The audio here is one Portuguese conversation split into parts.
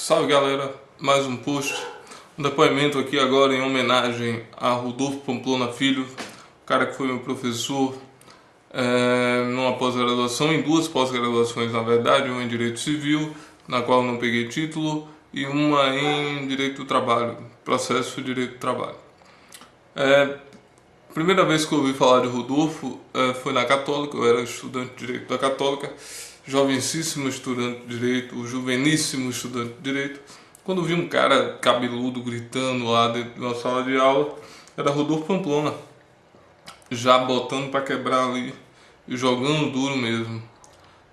Salve galera, mais um post, um depoimento aqui agora em homenagem a Rodolfo Pamplona Filho, o cara que foi meu professor numa pós-graduação, em duas pós-graduações na verdade, uma em Direito Civil, na qual não peguei título, e uma em Direito do Trabalho, Processo de Direito do Trabalho. Primeira vez que eu ouvi falar de Rodolfo foi na Católica. Eu era estudante de Direito da Católica, jovencíssimo estudante de Direito, juveníssimo estudante de Direito. Quando vi um cara cabeludo gritando lá dentro de uma sala de aula, era Rodolfo Pamplona, já botando para quebrar ali e jogando duro mesmo.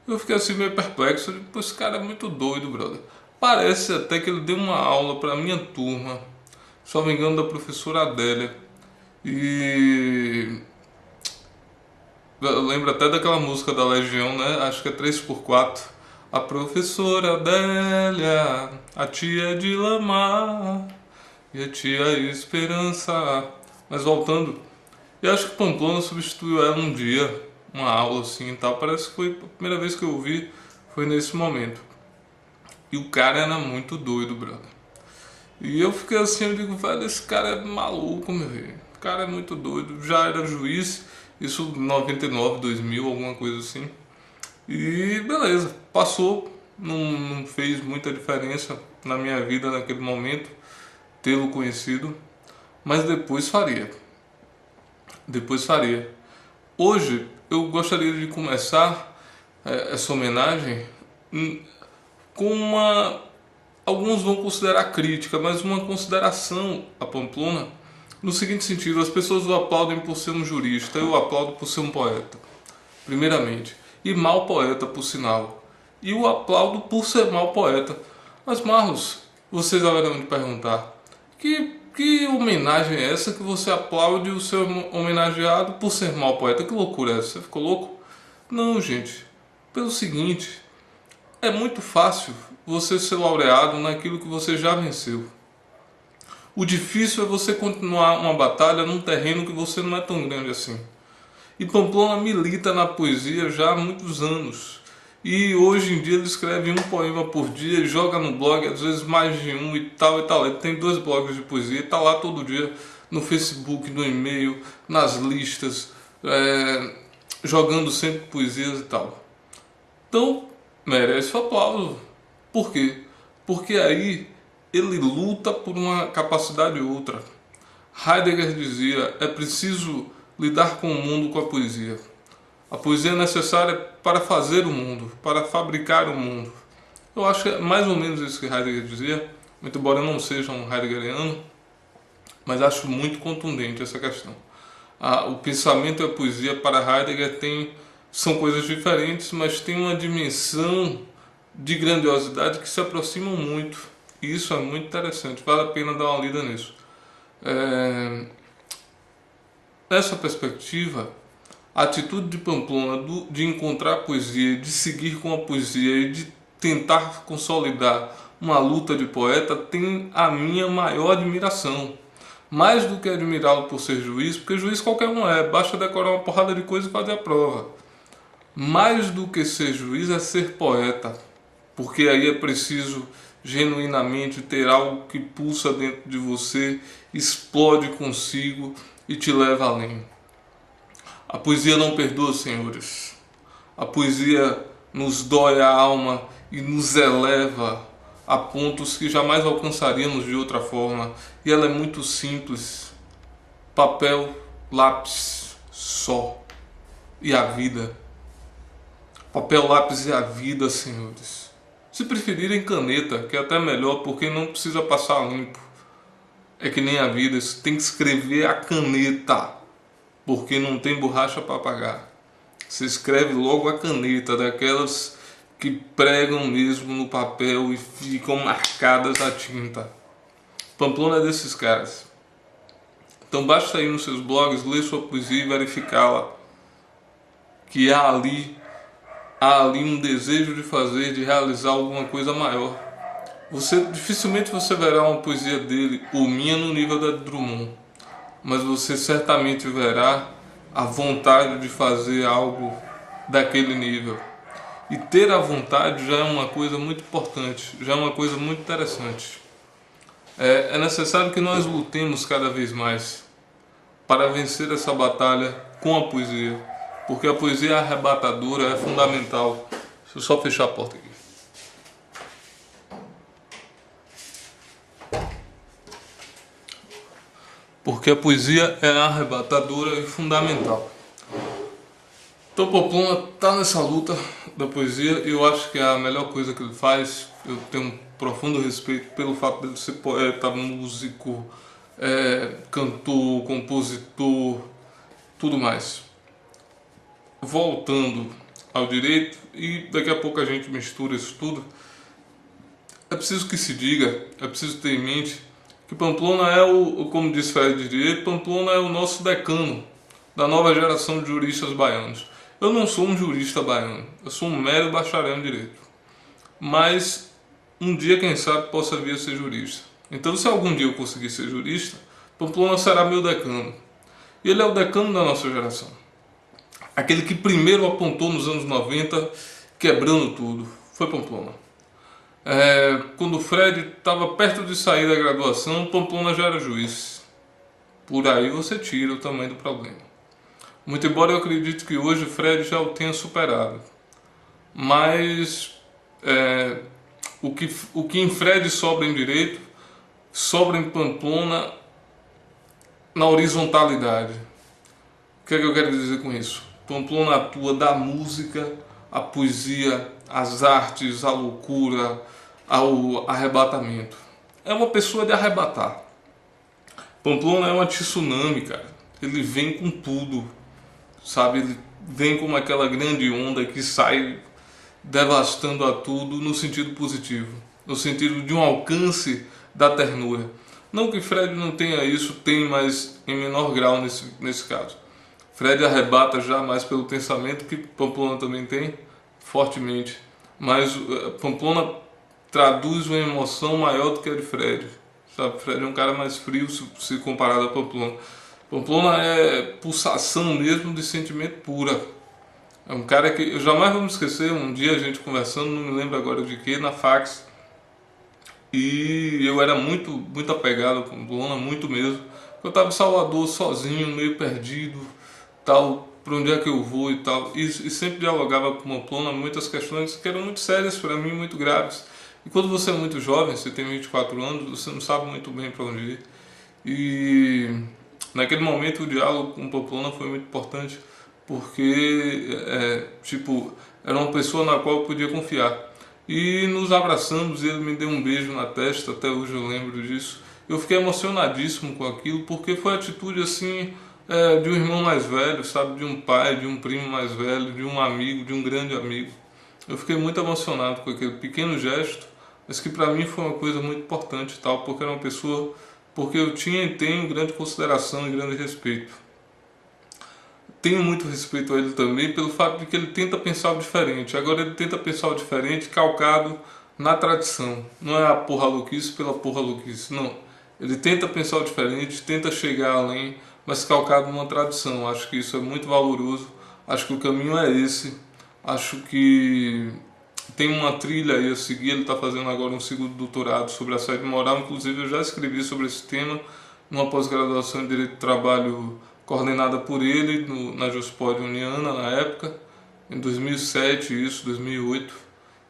Eu fiquei assim meio perplexo, pô, esse cara é muito doido, brother. Parece até que ele deu uma aula para minha turma, só me engano, da professora Adélia. E eu lembro até daquela música da Legião, né? Acho que é 3x4. A professora Adélia, a tia de Lamar e a tia Esperança. Mas voltando, eu acho que Pamplona substituiu ela um dia, uma aula assim e tal. Parece que foi a primeira vez que eu ouvi, foi nesse momento. E o cara era muito doido, brother. E eu fiquei assim, eu digo, velho, esse cara é maluco, meu velho. O cara é muito doido. Já era juiz, isso em 99, 2000, alguma coisa assim. E beleza, passou. Não fez muita diferença na minha vida naquele momento tê-lo conhecido. Mas depois faria. Depois faria. Hoje eu gostaria de começar essa homenagem com uma... Alguns vão considerar crítica, mas uma consideração a Pamplona no seguinte sentido: as pessoas o aplaudem por ser um jurista, eu o aplaudo por ser um poeta, primeiramente, e mau poeta por sinal, e o aplaudo por ser mau poeta. Mas Marlos, vocês haverão de perguntar, que homenagem é essa que você aplaude o seu homenageado por ser mau poeta? Que loucura é essa? Você ficou louco? Não, gente, pelo seguinte: é muito fácil você ser laureado naquilo que você já venceu. O difícil é você continuar uma batalha num terreno que você não é tão grande assim. E Pamplona milita na poesia já há muitos anos. E hoje em dia ele escreve um poema por dia, joga no blog, às vezes mais de um e tal e tal. Ele tem 2 blogs de poesia, está lá todo dia no Facebook, no e-mail, nas listas, jogando sempre poesias e tal. Então, merece o aplauso. Por quê? Porque aí ele luta por uma capacidade ou outra. Heidegger dizia: é preciso lidar com o mundo com a poesia. A poesia é necessária para fazer o mundo, para fabricar o mundo. Eu acho que é mais ou menos isso que Heidegger dizia, muito embora eu não seja um heideggeriano, mas acho muito contundente essa questão. O pensamento e a poesia para Heidegger são coisas diferentes, mas tem uma dimensão de grandiosidade que se aproximam muito. E isso é muito interessante, vale a pena dar uma lida nisso. Nessa perspectiva, a atitude de Pamplona de encontrar a poesia, de seguir com a poesia e de tentar consolidar uma luta de poeta tem a minha maior admiração. Mais do que admirá-lo por ser juiz, porque juiz qualquer um é, basta decorar uma porrada de coisa e fazer a prova. Mais do que ser juiz é ser poeta, porque aí é preciso genuinamente ter algo que pulsa dentro de você, explode consigo e te leva além. A poesia não perdoa, senhores. A poesia nos dói a alma e nos eleva a pontos que jamais alcançaríamos de outra forma. E ela é muito simples: papel, lápis, só. E a vida. Papel, lápis e a vida, senhores. Se preferirem, caneta, que é até melhor, porque não precisa passar limpo. É que nem a vida, você tem que escrever a caneta, porque não tem borracha para apagar. Você escreve logo a caneta, daquelas que pregam mesmo no papel e ficam marcadas a tinta. Pamplona é desses caras. Então basta ir nos seus blogs, ler sua poesia e verificá-la, que há ali um desejo de fazer, de realizar alguma coisa maior. Dificilmente você verá uma poesia dele ou minha no nível da Drummond, mas você certamente verá a vontade de fazer algo daquele nível. E ter a vontade já é uma coisa muito importante, já é uma coisa muito interessante. É necessário que nós lutemos cada vez mais para vencer essa batalha com a poesia, porque a poesia arrebatadora é fundamental. Deixa eu só fechar a porta aqui. Porque a poesia é arrebatadora e fundamental. Então Pamplona está nessa luta da poesia e eu acho que é a melhor coisa que ele faz. Eu tenho um profundo respeito pelo fato de ele ser poeta, músico, cantor, compositor, tudo mais. Voltando ao direito, e daqui a pouco a gente mistura isso tudo, é preciso que se diga, é preciso ter em mente que Pamplona é como diz Fred de Direito, Pamplona é o nosso decano da nova geração de juristas baianos. Eu não sou um jurista baiano, eu sou um mero bacharel em Direito. Mas um dia, quem sabe, possa vir a ser jurista. Então, se algum dia eu conseguir ser jurista, Pamplona será meu decano. E ele é o decano da nossa geração. Aquele que primeiro apontou nos anos 90, quebrando tudo, foi Pamplona. Quando o Fred estava perto de sair da graduação, Pamplona já era juiz. Por aí você tira o tamanho do problema. Muito embora eu acredite que hoje o Fred já o tenha superado. Mas o que em Fred sobra em direito, sobra em Pamplona na horizontalidade. O que é que eu quero dizer com isso? Pamplona atua da música, a poesia, as artes, a loucura, ao arrebatamento. É uma pessoa de arrebatar. Pamplona é uma tsunami, cara. Ele vem com tudo, sabe? Ele vem como aquela grande onda que sai devastando a tudo no sentido positivo, no sentido de um alcance da ternura. Não que Fred não tenha isso, tem, mas em menor grau nesse caso. Fred arrebata já mais pelo pensamento, que Pamplona também tem, fortemente. Mas Pamplona traduz uma emoção maior do que a de Fred. Sabe? Fred é um cara mais frio se comparado a Pamplona. Pamplona é pulsação mesmo de sentimento pura. É um cara que eu jamais vou me esquecer. Um dia a gente conversando, não me lembro agora de que, na fax. E eu era muito apegado a Pamplona, muito mesmo. Eu estava em Salvador sozinho, meio perdido, tal, para onde é que eu vou e tal. E sempre dialogava com Pamplona muitas questões que eram muito sérias para mim, muito graves. E quando você é muito jovem, você tem 24 anos, você não sabe muito bem para onde ir. E naquele momento o diálogo com Pamplona foi muito importante, porque era uma pessoa na qual eu podia confiar. E nos abraçamos, ele me deu um beijo na testa, até hoje eu lembro disso. Eu fiquei emocionadíssimo com aquilo, porque foi a atitude assim de um irmão mais velho, sabe, de um pai, de um primo mais velho, de um amigo, de um grande amigo. Eu fiquei muito emocionado com aquele pequeno gesto, mas que para mim foi uma coisa muito importante, tal, porque era uma pessoa, porque eu tinha e tenho grande consideração e grande respeito. Tenho muito respeito a ele também pelo fato de que ele tenta pensar o diferente. Agora ele tenta pensar o diferente calcado na tradição. Não é a porra louquice pela porra louquice, não. Ele tenta pensar o diferente, tenta chegar além, mas calcado numa tradição. Acho que isso é muito valoroso. Acho que o caminho é esse. Acho que tem uma trilha aí a seguir. Ele está fazendo agora um segundo doutorado sobre assédio moral. Inclusive eu já escrevi sobre esse tema numa pós-graduação em Direito do Trabalho coordenada por ele na Juspod Uniana na época, em 2007, 2008.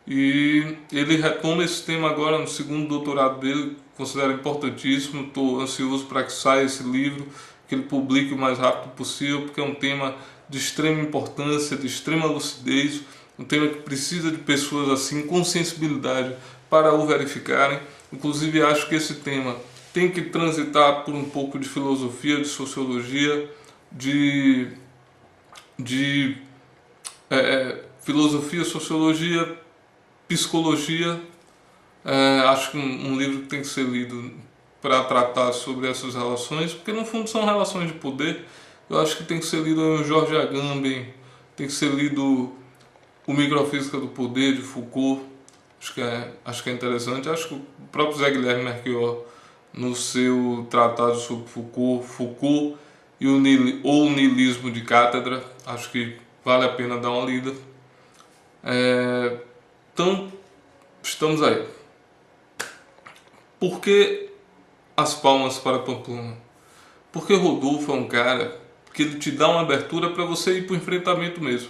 E ele retoma esse tema agora no segundo doutorado dele, considero importantíssimo. Estou ansioso para que saia esse livro, que ele publique o mais rápido possível, porque é um tema de extrema importância, de extrema lucidez, um tema que precisa de pessoas assim com sensibilidade para o verificarem. Inclusive acho que esse tema tem que transitar por um pouco de filosofia, de sociologia, de filosofia, sociologia, psicologia. Acho que um livro que tem que ser lido para tratar sobre essas relações, porque no fundo são relações de poder. Eu acho que tem que ser lido o George Agamben, tem que ser lido o Microfísica do Poder, de Foucault. Acho que é interessante. Acho que o próprio Zé Guilherme Melchior, no seu tratado sobre Foucault e o niilismo de cátedra, acho que vale a pena dar uma lida. Então, estamos aí. Por que as palmas para Pamplona? Porque Rodolfo é um cara que ele te dá uma abertura para você ir para o enfrentamento mesmo.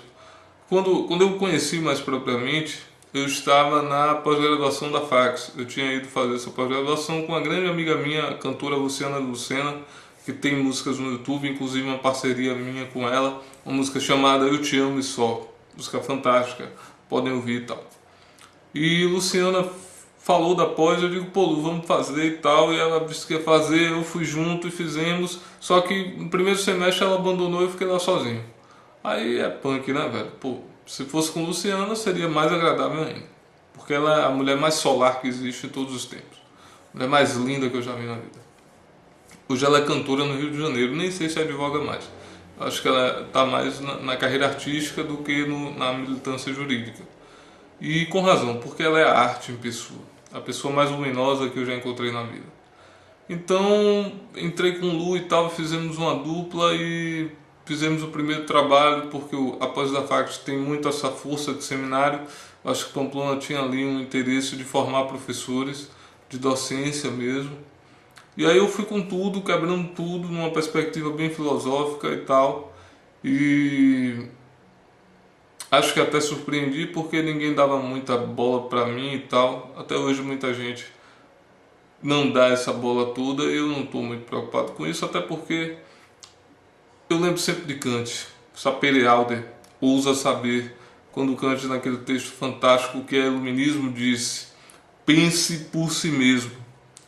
Quando eu o conheci mais propriamente, eu estava na pós-graduação da Fax. Eu tinha ido fazer essa pós-graduação com uma grande amiga minha, a cantora Luciana Lucena, que tem músicas no YouTube, inclusive uma parceria minha com ela, uma música chamada Eu Te Amo e Só, música fantástica, podem ouvir e tal. E Luciana falou da pós, eu digo, pô, Lu, vamos fazer e tal, e ela disse que ia fazer, eu fui junto e fizemos, só que no primeiro semestre ela abandonou e eu fiquei lá sozinho. Aí é punk, né, velho? Pô, se fosse com Luciana seria mais agradável ainda, porque ela é a mulher mais solar que existe em todos os tempos, a mulher mais linda que eu já vi na vida. Hoje ela é cantora no Rio de Janeiro, nem sei se advoga mais. Acho que ela está mais na carreira artística do que na militância jurídica. E com razão, porque ela é a arte em pessoa, a pessoa mais luminosa que eu já encontrei na vida. Então entrei com o Lu e tal, fizemos uma dupla e fizemos o primeiro trabalho, porque a Pós da Fax tem muito essa força de seminário. Acho que Pamplona tinha ali um interesse de formar professores, de docência mesmo. E aí eu fui com tudo, quebrando tudo, numa perspectiva bem filosófica e tal. E acho que até surpreendi porque ninguém dava muita bola pra mim e tal. Até hoje muita gente não dá essa bola toda e eu não estou muito preocupado com isso, até porque eu lembro sempre de Kant, sapere aude, ousa saber, quando Kant naquele texto fantástico que é Iluminismo disse, pense por si mesmo.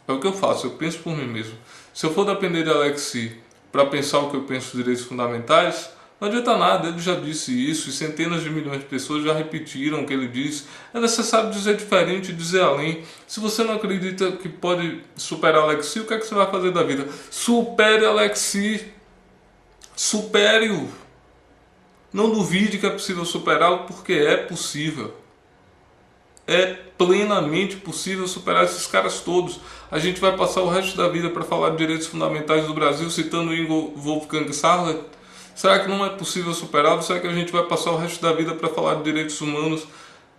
É o que eu faço, eu penso por mim mesmo. Se eu for depender de Alexis para pensar o que eu penso dos direitos fundamentais, não adianta nada, ele já disse isso e centenas de milhões de pessoas já repetiram o que ele disse. É necessário dizer diferente, dizer além. Se você não acredita que pode superar Alexis, o que é que você vai fazer da vida? Supere Alexis. Supere-o. Não duvide que é possível superá-lo, porque é possível. É plenamente possível superar esses caras todos. A gente vai passar o resto da vida para falar de direitos fundamentais do Brasil citando Ingo Wolfgang Sarlet. Será que não é possível superá-lo? Será que a gente vai passar o resto da vida para falar de direitos humanos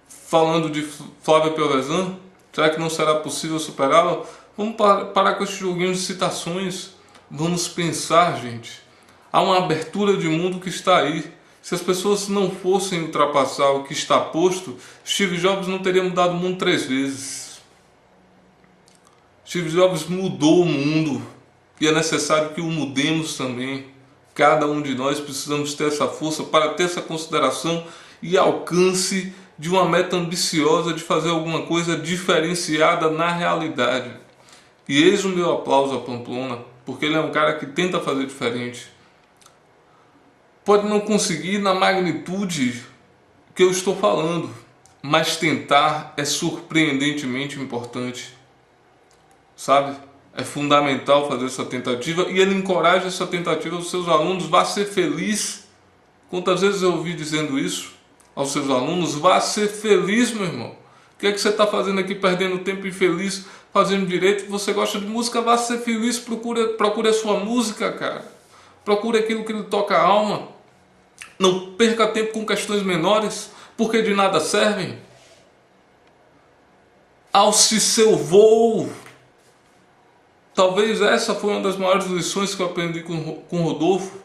falando de Flávia Piovesan? Será que não será possível superá-lo? Vamos parar com esse joguinho de citações. Vamos pensar, gente. Há uma abertura de mundo que está aí. Se as pessoas não fossem ultrapassar o que está posto, Steve Jobs não teria mudado o mundo 3 vezes. Steve Jobs mudou o mundo e é necessário que o mudemos também. Cada um de nós precisamos ter essa força para ter essa consideração e alcance de uma meta ambiciosa de fazer alguma coisa diferenciada na realidade. E eis o meu aplauso a Pamplona, porque ele é um cara que tenta fazer diferente. Pode não conseguir na magnitude que eu estou falando, mas tentar é surpreendentemente importante, sabe? É fundamental fazer essa tentativa e ele encoraja essa tentativa dos seus alunos. Vá ser feliz. Quantas vezes eu ouvi dizendo isso aos seus alunos? Vá ser feliz, meu irmão. O que é que você está fazendo aqui perdendo tempo infeliz, fazendo direito? Você gosta de música? Vá ser feliz. Procure a sua música, cara. Procure aquilo que lhe toca a alma. Não perca tempo com questões menores, porque de nada servem. Alce seu voo. Talvez essa foi uma das maiores lições que eu aprendi com Rodolfo.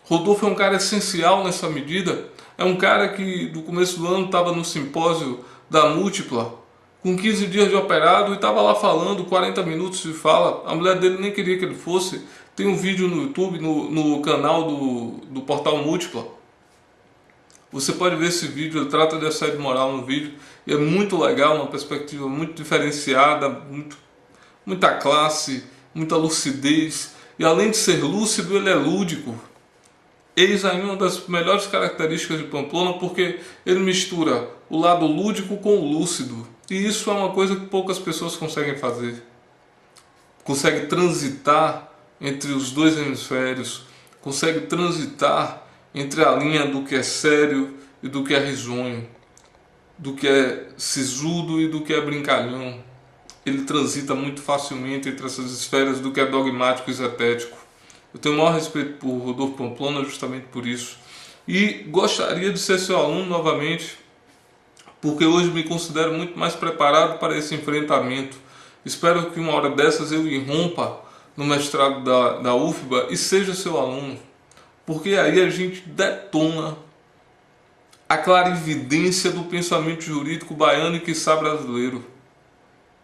Rodolfo é um cara essencial nessa medida. É um cara que do começo do ano estava no simpósio da Múltipla, com 15 dias de operado, e estava lá falando, 40 minutos de fala. A mulher dele nem queria que ele fosse. Tem um vídeo no YouTube, no canal do portal Múltipla. Você pode ver esse vídeo, ele trata de assédio moral no vídeo. E é muito legal, uma perspectiva muito diferenciada, muita classe, muita lucidez. E além de ser lúcido, ele é lúdico. Eis aí uma das melhores características de Pamplona, porque ele mistura o lado lúdico com o lúcido. E isso é uma coisa que poucas pessoas conseguem fazer. Consegue transitar entre os dois hemisférios, consegue transitar entre a linha do que é sério e do que é risonho, do que é sisudo e do que é brincalhão. Ele transita muito facilmente entre essas esferas do que é dogmático e zetético. Eu tenho o maior respeito por Rodolfo Pamplona justamente por isso. E gostaria de ser seu aluno novamente. porque hoje me considero muito mais preparado para esse enfrentamento. Espero que uma hora dessas eu irrompa no mestrado da UFBA e seja seu aluno, porque aí a gente detona a clarividência do pensamento jurídico baiano e quiçá brasileiro.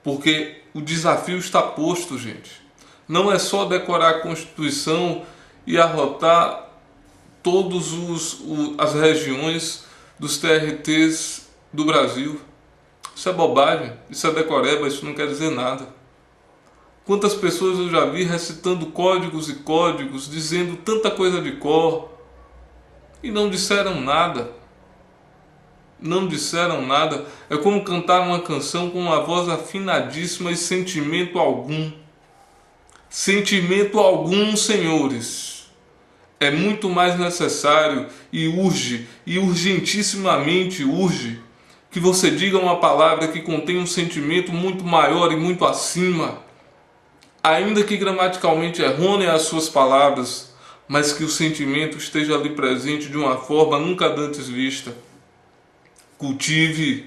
Porque o desafio está posto, gente. Não é só decorar a Constituição e arrotar todas as regiões dos TRTs do Brasil. Isso é bobagem, isso é decoreba, isso não quer dizer nada. Quantas pessoas eu já vi recitando códigos e códigos, dizendo tanta coisa de cor, e não disseram nada. Não disseram nada. É como cantar uma canção com uma voz afinadíssima e sentimento algum. Sentimento algum, senhores. É muito mais necessário e urge, e urgentissimamente urge, que você diga uma palavra que contém um sentimento muito maior e muito acima, ainda que gramaticalmente errônea as suas palavras, mas que o sentimento esteja ali presente de uma forma nunca antes vista. Cultive,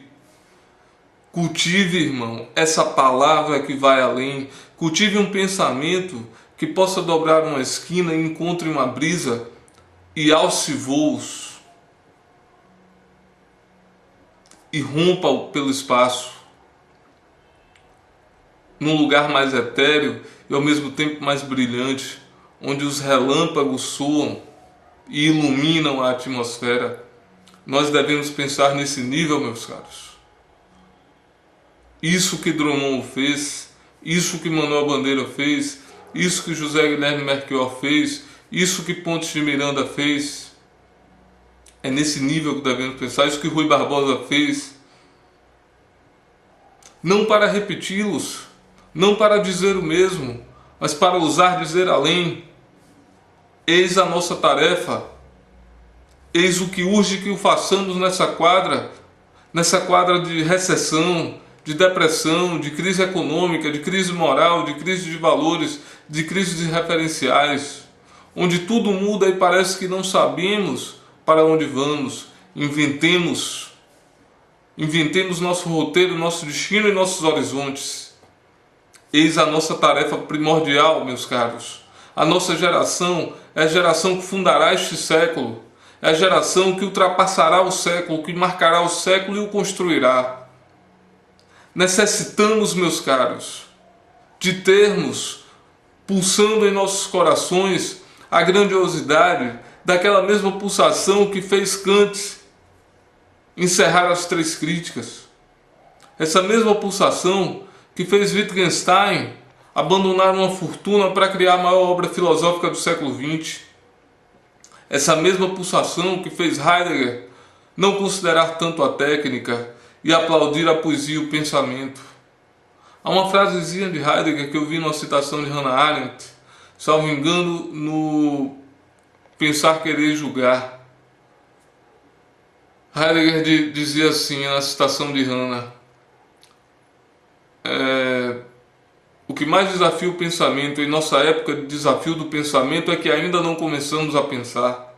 irmão, essa palavra que vai além. Cultive um pensamento que possa dobrar uma esquina e encontre uma brisa e alce voos e rompa pelo espaço, num lugar mais etéreo e ao mesmo tempo mais brilhante, onde os relâmpagos soam e iluminam a atmosfera. Nós devemos pensar nesse nível, meus caros. Isso que Drummond fez, isso que Manuel Bandeira fez, isso que José Guilherme Melchior fez, isso que Pontes de Miranda fez, é nesse nível que devemos pensar. Isso que Rui Barbosa fez, não para repeti-los, não para dizer o mesmo, mas para ousar dizer além. Eis a nossa tarefa. Eis o que urge que o façamos nessa quadra de recessão, de depressão, de crise econômica, de crise moral, de crise de valores, de crise de referenciais, onde tudo muda e parece que não sabemos para onde vamos. Inventemos nosso roteiro, nosso destino e nossos horizontes. Eis a nossa tarefa primordial, meus caros. A nossa geração é a geração que fundará este século. É a geração que ultrapassará o século, que marcará o século e o construirá. Necessitamos, meus caros, de termos, pulsando em nossos corações, a grandiosidade daquela mesma pulsação que fez Kant encerrar as 3 críticas. Essa mesma pulsação que fez Wittgenstein abandonar uma fortuna para criar a maior obra filosófica do século XX. Essa mesma pulsação que fez Heidegger não considerar tanto a técnica e aplaudir a poesia e o pensamento. Há uma frasezinha de Heidegger que eu vi numa citação de Hannah Arendt, salvo engano, no Pensar, Querer, Julgar. Heidegger dizia assim, na citação de Hannah: o que mais desafia o pensamento em nossa época de desafio do pensamento é que ainda não começamos a pensar.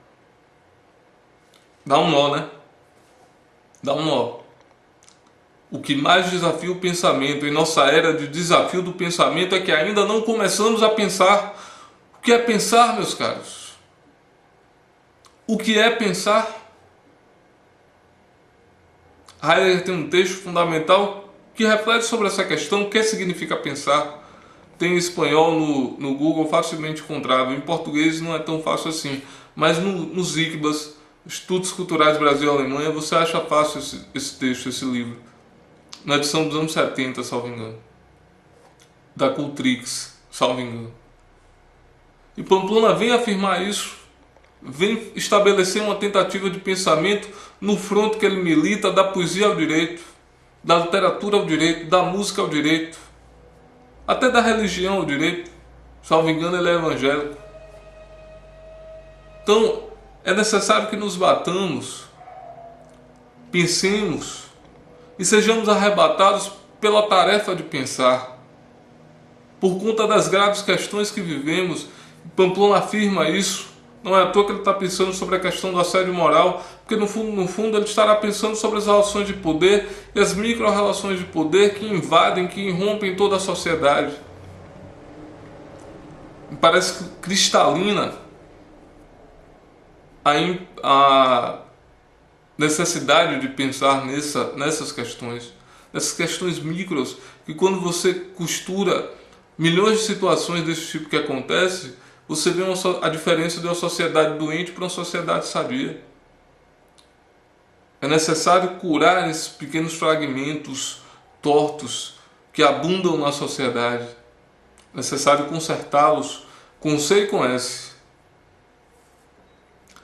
Dá um nó, né? Dá um nó. O que mais desafia o pensamento em nossa era de desafio do pensamento é que ainda não começamos a pensar. O que é pensar, meus caros? O que é pensar? Heidegger tem um texto fundamental que reflete sobre essa questão. O que significa pensar? Tem em espanhol no Google, facilmente encontrável. Em português não é tão fácil assim, mas nos ICBAs, Estudos Culturais Brasil e Alemanha, você acha fácil esse texto, esse livro, na edição dos anos 70, salvo engano, da Cultrix, salvo engano. E Pamplona vem afirmar isso, vem estabelecer uma tentativa de pensamento no fronte que ele milita, da poesia ao direito, da literatura ao direito, da música ao direito, até da religião ao direito. Salvo engano, ele é evangélico. Então, é necessário que nos batamos, pensemos e sejamos arrebatados pela tarefa de pensar. Por conta das graves questões que vivemos, Pamplona afirma isso Não é à toa que ele está pensando sobre a questão do assédio moral, porque no fundo ele estará pensando sobre as relações de poder e as micro-relações de poder que invadem, que irrompem toda a sociedade. Me parece cristalina a necessidade de pensar nessas questões micros, que quando você costura milhões de situações desse tipo que acontece, você vê a diferença de uma sociedade doente para uma sociedade sadia. É necessário curar esses pequenos fragmentos tortos que abundam na sociedade. É necessário consertá-los com C e com S.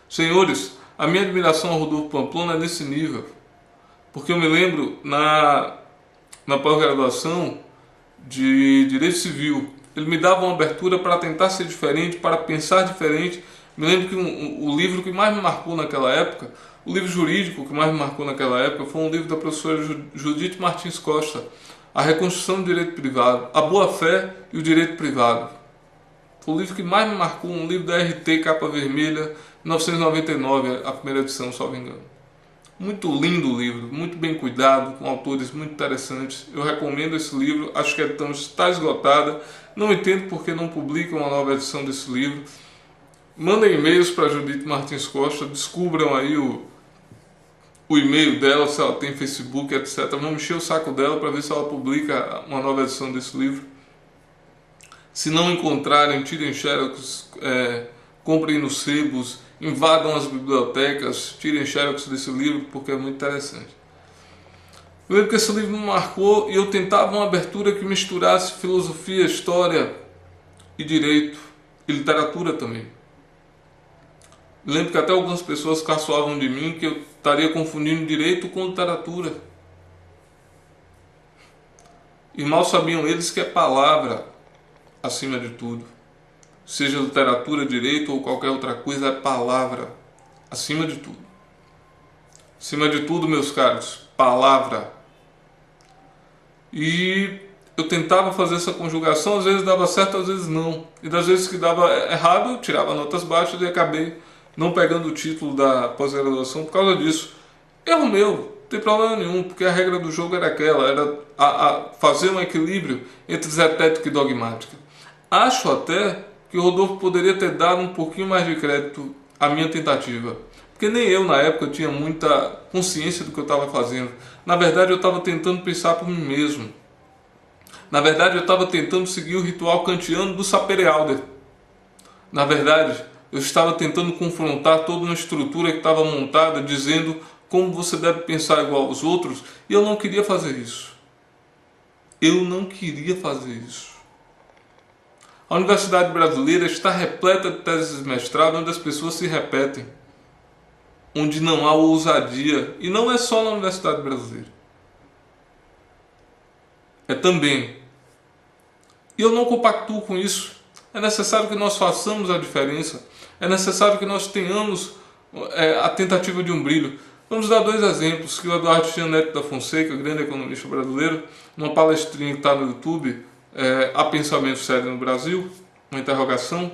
Senhores, a minha admiração ao Rodolfo Pamplona é nesse nível. Porque eu me lembro na pós-graduação de Direito Civil, ele me dava uma abertura para tentar ser diferente, para pensar diferente. Me lembro que o livro que mais me marcou naquela época, o livro jurídico que mais me marcou naquela época, foi um livro da professora Judith Martins Costa, A Reconstrução do Direito Privado, A Boa-Fé e o Direito Privado. Foi o livro que mais me marcou, um livro da RT, capa vermelha, 1999, a primeira edição, salvo engano. Muito lindo o livro, muito bem cuidado, com autores muito interessantes. Eu recomendo esse livro, acho que a edição está esgotada. Não entendo por que não publicam uma nova edição desse livro. Mandem e-mails para Judith Martins Costa, descubram aí o e-mail dela, se ela tem Facebook, etc. Vamos encher o saco dela para ver se ela publica uma nova edição desse livro. Se não encontrarem, tirem xerox, comprem nos sebos, invadam as bibliotecas, tirem xerox desse livro, porque é muito interessante. Eu lembro que esse livro me marcou e eu tentava uma abertura que misturasse filosofia, história e direito, e literatura também. Eu lembro que até algumas pessoas caçoavam de mim que eu estaria confundindo direito com literatura. E mal sabiam eles que é palavra acima de tudo. Seja literatura, direito ou qualquer outra coisa, é palavra acima de tudo. Acima de tudo, meus caros, palavra. E eu tentava fazer essa conjugação, às vezes dava certo, às vezes não. E das vezes que dava errado, eu tirava notas baixas e acabei não pegando o título da pós-graduação por causa disso. Erro meu, não tem problema nenhum, porque a regra do jogo era aquela, era fazer um equilíbrio entre zetética e dogmática. Acho até que o Rodolfo poderia ter dado um pouquinho mais de crédito à minha tentativa. Porque nem eu, na época, tinha muita consciência do que eu estava fazendo. Na verdade, eu estava tentando pensar por mim mesmo. Na verdade, eu estava tentando seguir o ritual kantiano do sapere aude. Na verdade, eu estava tentando confrontar toda uma estrutura que estava montada, dizendo como você deve pensar igual aos outros, e eu não queria fazer isso. Eu não queria fazer isso. A Universidade Brasileira está repleta de teses de mestrado onde as pessoas se repetem, onde não há ousadia, e não é só na Universidade Brasileira. É também. E eu não compactuo com isso. É necessário que nós façamos a diferença. É necessário que nós tenhamos a tentativa de um brilho. Vamos dar dois exemplos que o Eduardo Chianetti da Fonseca, grande economista brasileiro, numa palestrinha que está no YouTube, Há pensamento sério no Brasil? Uma interrogação.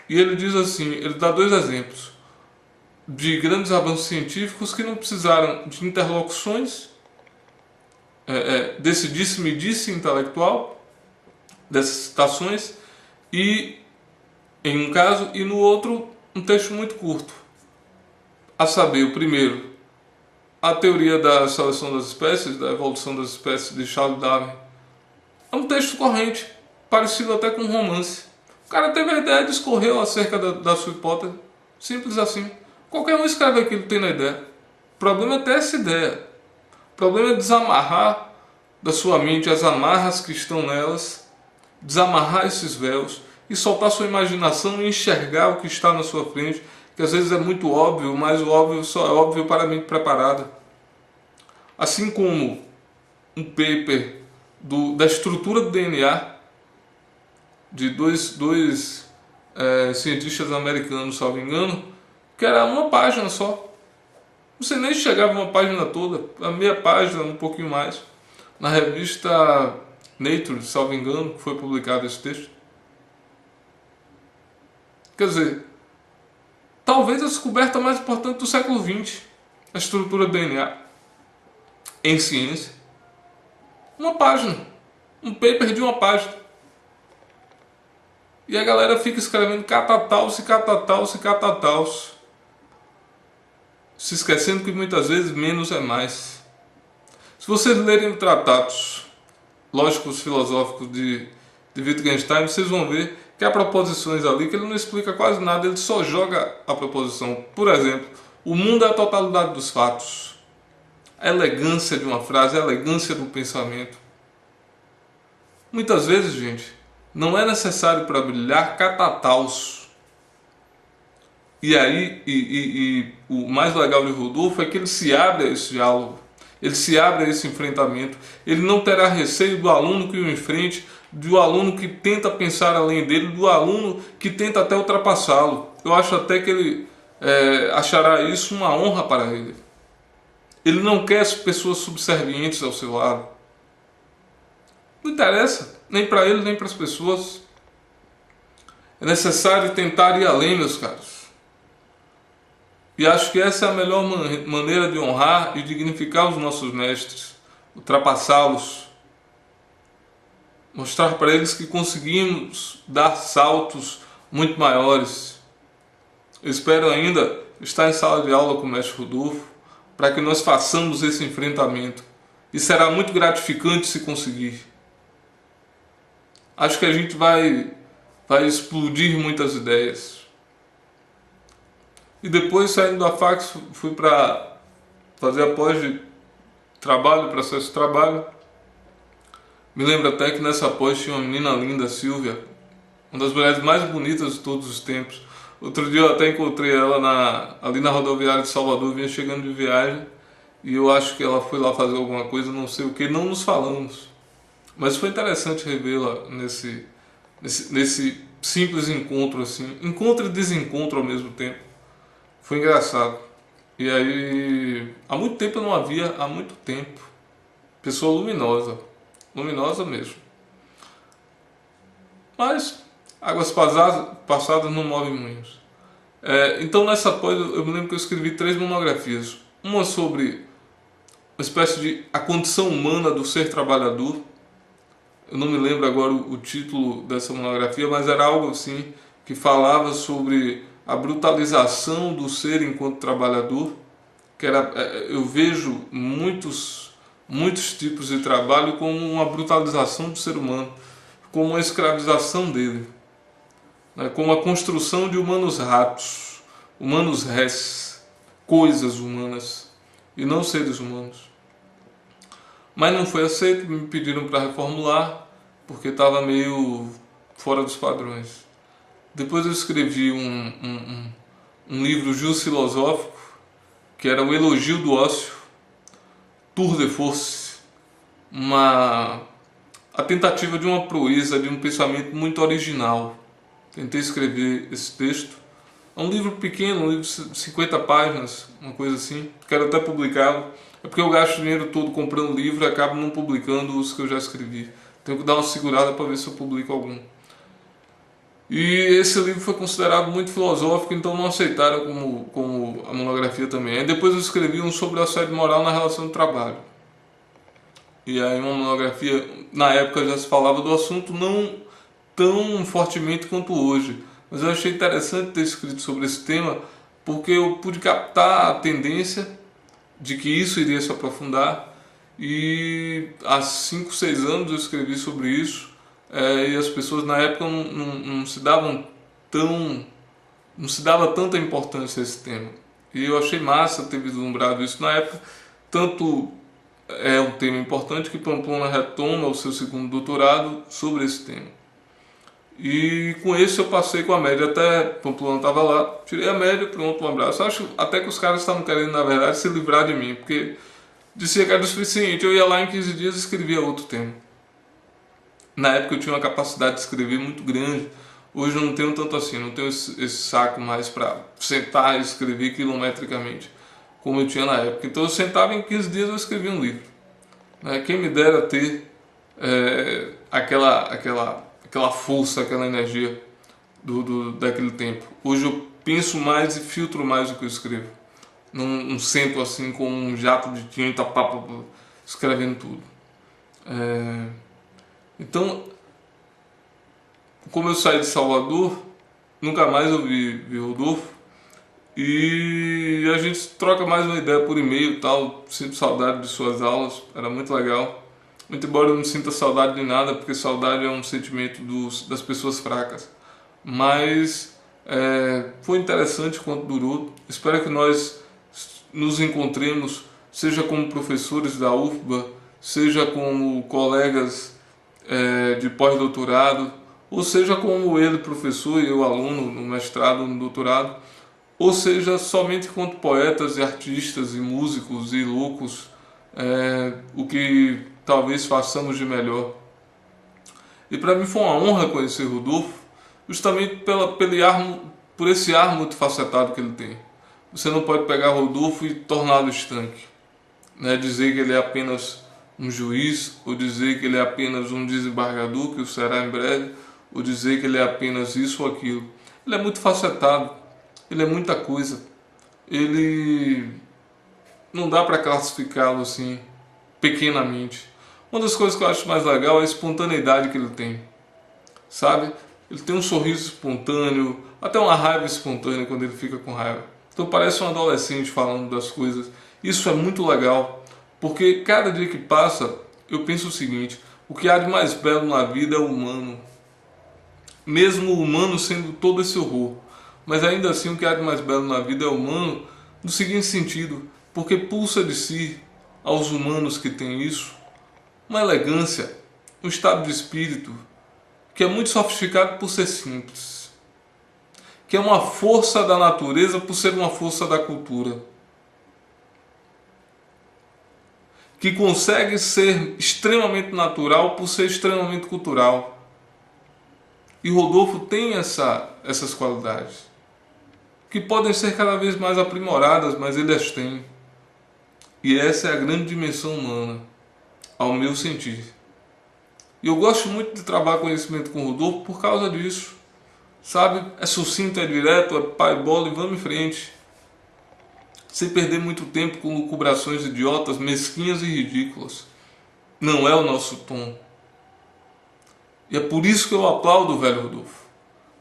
E ele diz assim, ele dá dois exemplos de grandes avanços científicos que não precisaram de interlocuções desse disse-me-disse intelectual, dessas citações, e em um caso, e no outro um texto muito curto. A saber, o primeiro, a teoria da seleção das espécies, da evolução das espécies de Charles Darwin. É um texto corrente, parecido até com um romance. O cara teve a ideia, discorreu acerca da sua hipótese. Simples assim. Qualquer um escreve aquilo que tem na ideia. O problema é ter essa ideia. O problema é desamarrar da sua mente as amarras que estão nelas, desamarrar esses véus e soltar sua imaginação e enxergar o que está na sua frente, que às vezes é muito óbvio, mas o óbvio só é óbvio para a mente preparada. Assim como um paper da estrutura do DNA de dois cientistas americanos, salvo engano, que era uma página só. Não sei nem se chegava uma página toda, a meia página, um pouquinho mais. Na revista Nature, salvo engano, que foi publicado esse texto. Quer dizer, talvez a descoberta mais importante do século XX, a estrutura do DNA em ciência. Uma página, um paper de uma página. E a galera fica escrevendo catataus e catataus e catataus, se esquecendo que muitas vezes menos é mais. Se vocês lerem tratados lógicos filosóficos de Wittgenstein, vocês vão ver que há proposições ali que ele não explica quase nada, ele só joga a proposição. Por exemplo, o mundo é a totalidade dos fatos. A elegância de uma frase, a elegância do pensamento. Muitas vezes, gente, não é necessário para brilhar catataus. E aí, o mais legal de Rodolfo é que ele se abre a esse diálogo, ele se abre a esse enfrentamento, ele não terá receio do aluno que o enfrente, do aluno que tenta pensar além dele, do aluno que tenta até ultrapassá-lo. Eu acho até que ele achará isso uma honra para ele. Ele não quer pessoas subservientes ao seu lado. Não interessa, nem para ele, nem para as pessoas. É necessário tentar ir além, meus caros. E acho que essa é a melhor maneira de honrar e dignificar os nossos mestres, ultrapassá-los, mostrar para eles que conseguimos dar saltos muito maiores. Eu espero ainda estar em sala de aula com o mestre Rodolfo para que nós façamos esse enfrentamento. E será muito gratificante se conseguir. Acho que a gente vai explodir muitas ideias. E depois, saindo da fax, fui para fazer a pós de trabalho, processo de trabalho. Me lembro até que nessa pós tinha uma menina linda, Silvia, uma das mulheres mais bonitas de todos os tempos. Outro dia eu até encontrei ela ali na rodoviária de Salvador, vinha chegando de viagem, e eu acho que ela foi lá fazer alguma coisa, não sei o que, não nos falamos. Mas foi interessante revê-la nesse simples encontro, assim, encontro e desencontro ao mesmo tempo. Foi engraçado. E aí, há muito tempo eu não havia, há muito tempo. Pessoa luminosa, luminosa mesmo. Mas águas passadas não movem moinhos. Então nessa pós eu me lembro que eu escrevi 3 monografias. Uma sobre uma espécie de a condição humana do ser trabalhador. Eu não me lembro agora o título dessa monografia, mas era algo assim que falava sobre a brutalização do ser enquanto trabalhador, que eu vejo muitos tipos de trabalho como uma brutalização do ser humano, como uma escravização dele, né? Como a construção de humanos ratos, humanos res, coisas humanas e não seres humanos. Mas não foi aceito, me pediram para reformular, porque estava meio fora dos padrões. Depois eu escrevi um livro filosófico, que era o Elogio do Ócio, Tour de Force, a tentativa de uma proeza, de um pensamento muito original. Tentei escrever esse texto. É um livro pequeno, um livro de 50 páginas, uma coisa assim. Quero até publicá-lo. É porque eu gasto o dinheiro todo comprando livro e acabo não publicando os que eu já escrevi. Tenho que dar uma segurada para ver se eu publico algum. E esse livro foi considerado muito filosófico, então não aceitaram como a monografia também. Aí depois eu escrevi um sobre assédio moral na relação de trabalho. E aí uma monografia, na época já se falava do assunto, não tão fortemente quanto hoje. Mas eu achei interessante ter escrito sobre esse tema, porque eu pude captar a tendência de que isso iria se aprofundar. E há 5, 6 anos eu escrevi sobre isso. E as pessoas na época não se dava tanta importância a esse tema. E eu achei massa ter vislumbrado isso na época. Tanto é um tema importante que Pamplona retoma o seu segundo doutorado sobre esse tema. E com esse eu passei com a média, até Pamplona estava lá, tirei a média, pronto, um abraço. Acho até que os caras estavam querendo, na verdade, se livrar de mim, porque dizia que era o suficiente. Eu ia lá em 15 dias e escrevia outro tema. Na época eu tinha uma capacidade de escrever muito grande. Hoje eu não tenho tanto assim, não tenho esse saco mais para sentar e escrever quilometricamente como eu tinha na época. Então eu sentava, em 15 dias eu escrevia um livro. Quem me dera ter aquela força, aquela energia daquele tempo. Hoje eu penso mais e filtro mais o que eu escrevo. Não sento assim com um jato de tinta, escrevendo tudo. Então, como eu saí de Salvador, nunca mais eu vi Rodolfo. E a gente troca mais uma ideia por e-mail e tal. Sinto saudade de suas aulas, era muito legal. Muito embora eu não sinta saudade de nada, porque saudade é um sentimento das pessoas fracas. Mas foi interessante quanto durou. Espero que nós nos encontremos, seja como professores da UFBA, seja como colegas de pós-doutorado, ou seja como ele, professor, e eu, aluno, no mestrado, no doutorado, ou seja somente quanto poetas e artistas e músicos e loucos, o que talvez façamos de melhor. E para mim foi uma honra conhecer Rodolfo, justamente por esse ar multifacetado que ele tem. Você não pode pegar Rodolfo e torná-lo estanque, né? Dizer que ele é apenas um juiz, ou dizer que ele é apenas um desembargador, que o será em breve, ou dizer que ele é apenas isso ou aquilo. Ele é multifacetado, ele é muita coisa. Ele não dá para classificá-lo assim pequenamente. Uma das coisas que eu acho mais legal é a espontaneidade que ele tem, sabe? Ele tem um sorriso espontâneo, até uma raiva espontânea quando ele fica com raiva. Então parece um adolescente falando das coisas. Isso é muito legal, porque cada dia que passa eu penso o seguinte: o que há de mais belo na vida é o humano. Mesmo o humano sendo todo esse horror, mas ainda assim o que há de mais belo na vida é o humano, no seguinte sentido: porque pulsa de si, aos humanos que têm isso, uma elegância, um estado de espírito que é muito sofisticado por ser simples, que é uma força da natureza por ser uma força da cultura, que consegue ser extremamente natural por ser extremamente cultural. E Rodolfo tem essas qualidades, que podem ser cada vez mais aprimoradas, mas ele as tem. E essa é a grande dimensão humana, ao meu sentir. E eu gosto muito de trabalhar conhecimento com o Rodolfo por causa disso. Sabe? É sucinto, é direto, é pai bola e vamos em frente. Sem perder muito tempo com lucubrações idiotas, mesquinhas e ridículas. Não é o nosso tom. E é por isso que eu aplaudo o velho Rodolfo.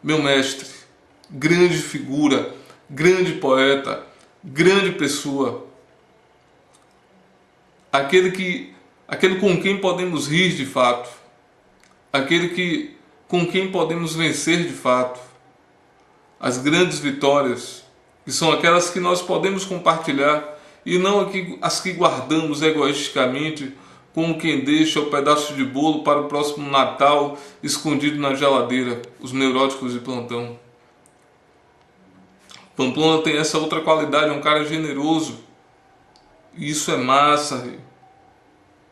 Meu mestre, grande figura, grande poeta, grande pessoa. Aquele com quem podemos rir de fato. Com quem podemos vencer de fato. As grandes vitórias, que são aquelas que nós podemos compartilhar e não as que guardamos egoisticamente, como quem deixa o pedaço de bolo para o próximo Natal escondido na geladeira, os neuróticos de plantão. Pamplona tem essa outra qualidade, é um cara generoso. E isso é massa.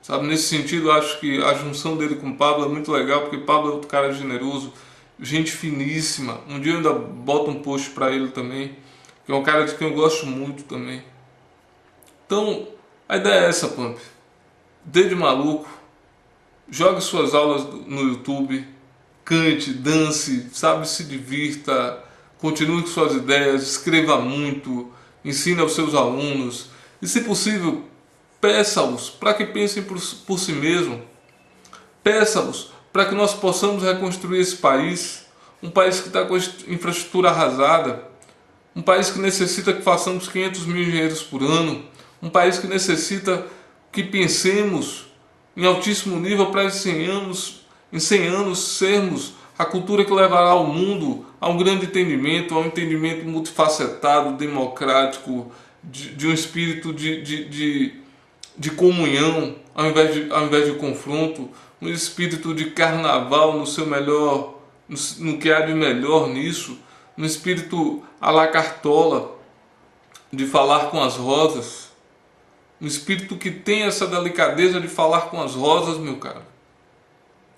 Sabe, nesse sentido, eu acho que a junção dele com o Pablo é muito legal, porque Pablo é outro cara generoso, gente finíssima. Um dia eu ainda boto um post pra ele também, que é um cara de quem eu gosto muito também. Então, a ideia é essa, Pump. Dê de maluco, jogue suas aulas no YouTube, cante, dance, sabe, se divirta, continue com suas ideias, escreva muito, ensine aos seus alunos e, se possível, peça-os para que pensem por si mesmo. Peça-os para que nós possamos reconstruir esse país, um país que está com a infraestrutura arrasada, um país que necessita que façamos 500 mil engenheiros por ano, um país que necessita que pensemos em altíssimo nível para em 100 anos sermos a cultura que levará o mundo a um grande entendimento, a um entendimento multifacetado, democrático, de um espírito de comunhão, ao invés de confronto, um espírito de carnaval no seu melhor, no que há de melhor nisso, um espírito à la Cartola, de falar com as rosas, um espírito que tem essa delicadeza de falar com as rosas, meu caro.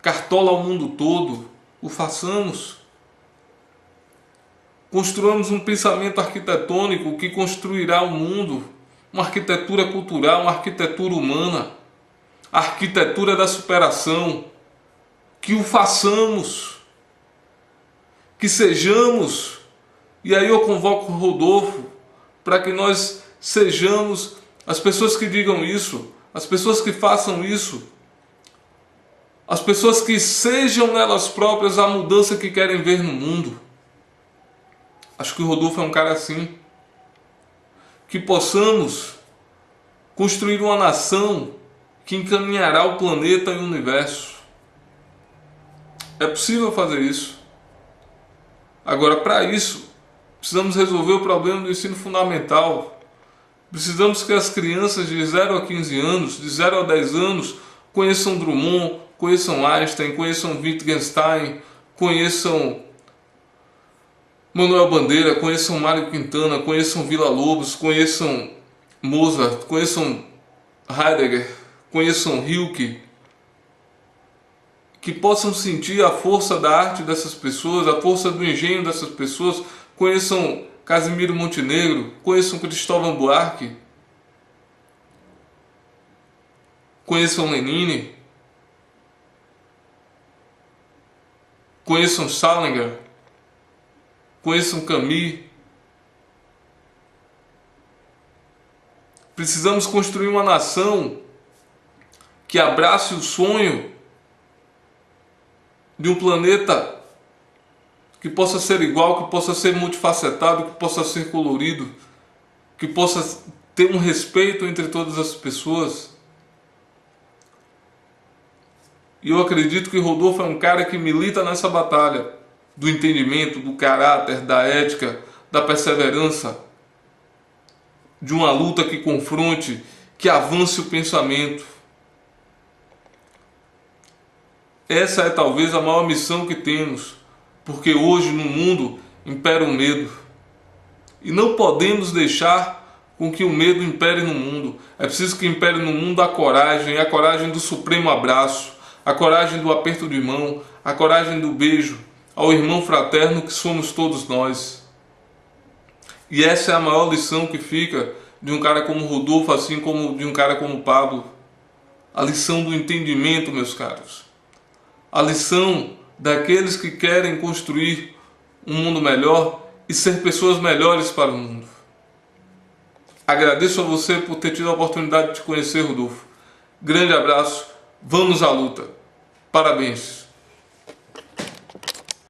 Cartola ao mundo todo, o façamos. Construamos um pensamento arquitetônico que construirá o mundo, uma arquitetura cultural, uma arquitetura humana, a arquitetura da superação. Que o façamos, que sejamos E aí eu convoco o Rodolfo para que nós sejamos as pessoas que digam isso, as pessoas que façam isso, as pessoas que sejam elas próprias a mudança que querem ver no mundo. Acho que o Rodolfo é um cara assim. Que possamos construir uma nação que encaminhará o planeta e o universo. É possível fazer isso. Agora, para isso, precisamos resolver o problema do ensino fundamental. Precisamos que as crianças de 0 a 15 anos, de 0 a 10 anos, conheçam Drummond, conheçam Einstein, conheçam Wittgenstein, conheçam Manuel Bandeira, conheçam Mário Quintana, conheçam Villa-Lobos, conheçam Mozart, conheçam Heidegger, conheçam Hilke, que possam sentir a força da arte dessas pessoas, a força do engenho dessas pessoas, conheçam Casimiro Montenegro, conheçam Cristóvão Buarque, conheçam Lenine, conheçam Salinger, conheçam Camus. Precisamos construir uma nação que abrace o sonho de um planeta que possa ser igual, que possa ser multifacetado, que possa ser colorido, que possa ter um respeito entre todas as pessoas. E eu acredito que Rodolfo é um cara que milita nessa batalha do entendimento, do caráter, da ética, da perseverança, de uma luta que confronte, que avance o pensamento. Essa é talvez a maior missão que temos, porque hoje no mundo impera o medo. E não podemos deixar com que o medo impere no mundo. É preciso que impere no mundo a coragem do supremo abraço, a coragem do aperto de mão, a coragem do beijo ao irmão fraterno que somos todos nós. E essa é a maior lição que fica de um cara como Rodolfo, assim como de um cara como Pablo. A lição do entendimento, meus caros. A lição daqueles que querem construir um mundo melhor e ser pessoas melhores para o mundo. Agradeço a você por ter tido a oportunidade de te conhecer, Rodolfo. Grande abraço, vamos à luta. Parabéns.